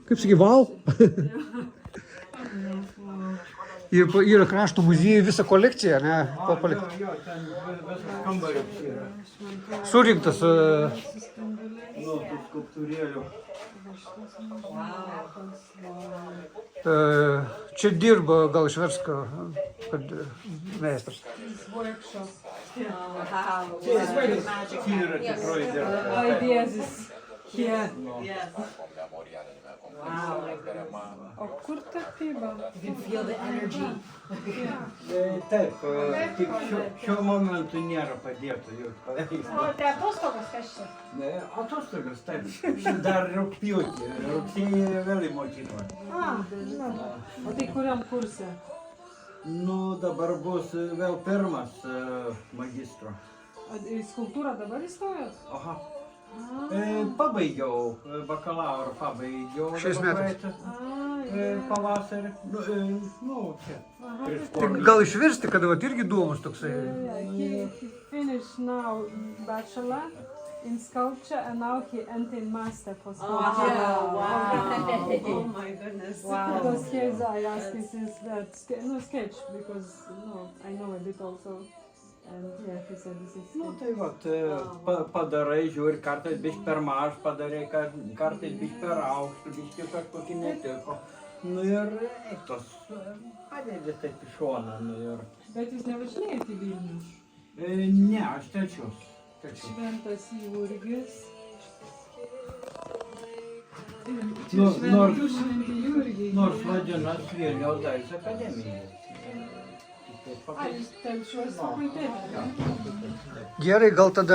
Kaip sakai, wow. Ir yra krašto muziejai visą kolekciją, ne? Jo, ten visas kambaris yra. Surinktas. Nu, tų skulptūrėlių. Čia dirba gal išverska, kad meistras. Čia yra tikroji dirba. Ideas is here. O kur tapyba? Taip, tik šiuo momentu nėra padėta jau paveikti. O tai atostogos kas čia? Atostogas, taip. Dar rugpjūtį. Rugsėjį vėl į mokyklą. O tai kuriam kurse? Nu, dabar bus vėl pirmas magistro. Į skulptūrą dabar įstojot? Aha. Pabaigiau, bakalauro pabaigiau. Šiais metais. Pavasarį. Nu, čia. Tai gal išversti, kad vat irgi įdomus toksai. He finished now bachelor in sculpture and now he entered master for sculpture. Oh my goodness. Because here's I asked this is that sketch because I know a bit also. And yeah, he said this is Nu, tai vat, padarai, žiūri, kartais biški per maž padarai, kartais biški per aukštų, biški kažkokį netiko. Nu ir tos padėdė taip į šoną, nu ir... Bet jūs nevažinėjate į Vilnių? Ne, aš tečius. Šventas Jurgis. Nors vadinas Vilniaus dailės akademija. Jūs ten šiuos fakultėte? Gerai, gal tada